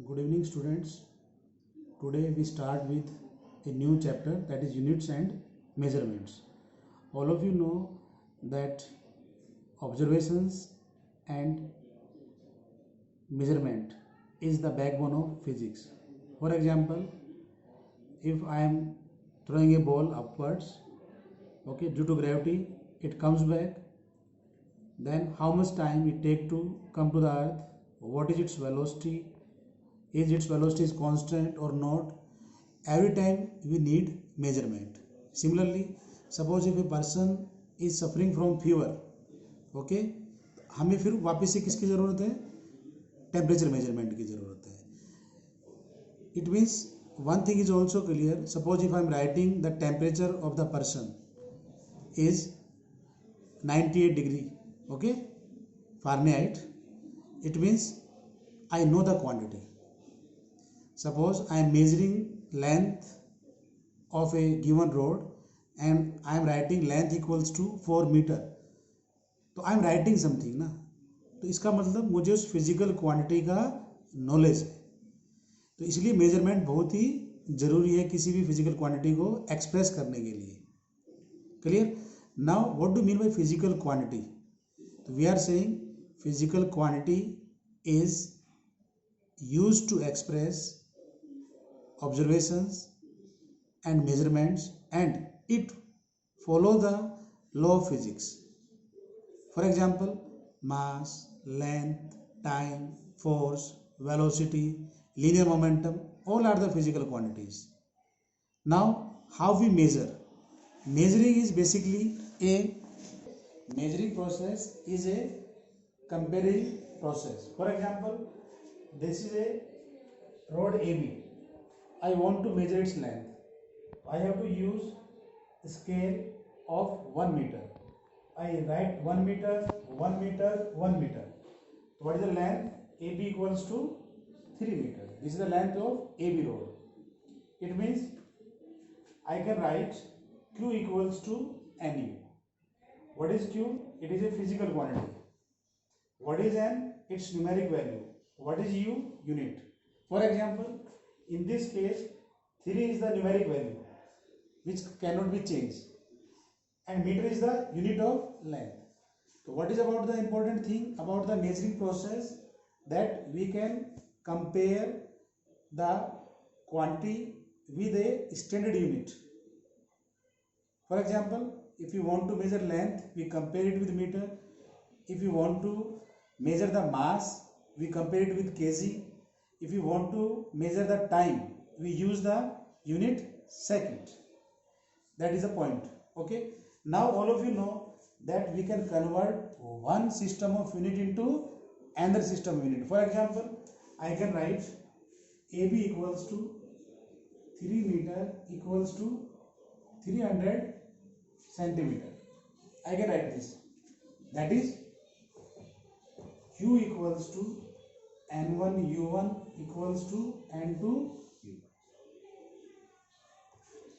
Good evening, students. Today we start with a new chapter, that is units and measurements. All of you know that observations and measurement is the backbone of physics. For example, if I am throwing a ball upwards, okay, due to gravity, it comes back. Then how much time it take to come to the earth? What is its velocity? Is its velocity is constant or not? Every time we need measurement. Similarly, suppose if a person is suffering from fever, okay, हमें फिर वापस से किसकी ज़रूरत है? Temperature measurement की ज़रूरत है. It means one thing is also clear. Suppose if I am writing the temperature of the person is 98 degree, okay, Fahrenheit, it means I know the quantity. Suppose I am measuring length of a given road and I am writing length equals to 4 meter, तो I am writing something ना, तो इसका मतलब मुझे उस physical quantity का knowledge है. तो इसलिए मेजरमेंट बहुत ही ज़रूरी है किसी भी फिजिकल क्वांटिटी को एक्सप्रेस करने के लिए. Clear? Now what do mean by physical quantity? तो we are saying physical quantity is used to express observations and measurements, and it follow the law of physics. For example, mass, length, time, force, velocity, linear momentum, all are the physical quantities. Now how we measure? Measuring is basically a measuring process is a comparing process. For example, this is a road AB. I want to measure its length. I have to use a scale of 1 meter. I write 1 meter, 1 meter, 1 meter. What is the length? AB equals to 3 meter. This is the length of AB road. It means I can write Q equals to NU. What is Q? It is a physical quantity. What is N? Its numeric value. What is U? Unit. For example, in this case 3 is the numeric value which cannot be changed, and meter is the unit of length. So what is about the important thing about the measuring process? That we can compare the quantity with a standard unit. For example, if you want to measure length, we compare it with meter. If you want to measure the mass, we compare it with kg. If you want to measure the time, we use the unit second. That is the point. Okay. Now all of you know that we can convert one system of unit into another system of unit. For example, I can write AB equals to 3 meter equals to 300 centimeter. I can write this. That is Q equals to N1 U1 equals to N2 U.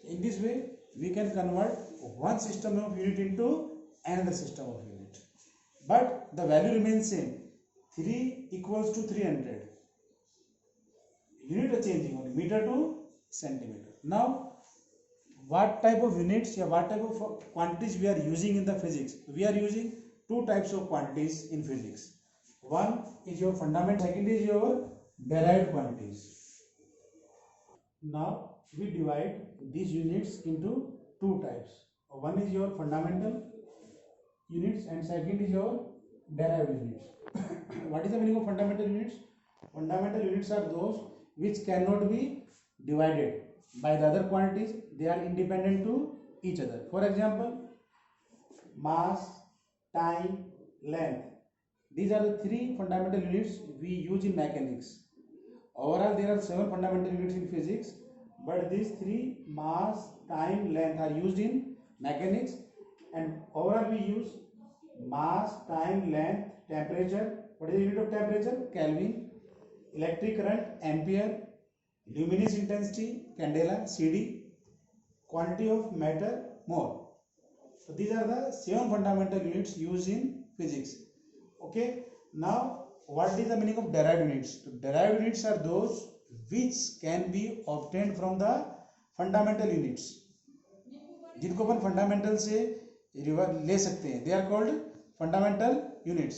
In this way, we can convert one system of unit into another system of unit. But the value remains same. 3 equals to 300. Unit are changing only, meter to centimeter. Now, what type of units or what type of quantities we are using in the physics? We are using two types of quantities in physics. One is your fundamental, second is your derived quantities. Now we divide these units into two types. One is your fundamental units and second is your derived units. What is the meaning of fundamental units? Fundamental units are those which cannot be divided by the other quantities. They are independent to each other. For example, mass, time, length. These are the three fundamental units we use in mechanics. Overall, there are 7 fundamental units in physics, but these three, mass, time, length, are used in mechanics. And overall, we use mass, time, length, temperature. What is the unit of temperature? Kelvin. Electric current, ampere. Luminous intensity, candela, CD. Quantity of matter, mole. So these are the 7 fundamental units used in physics. Okay. Now what is the meaning of derived units? तो derived units are those which can be obtained from the fundamental units, जिनको अपन fundamental से ले सकते हैं, they are called fundamental units.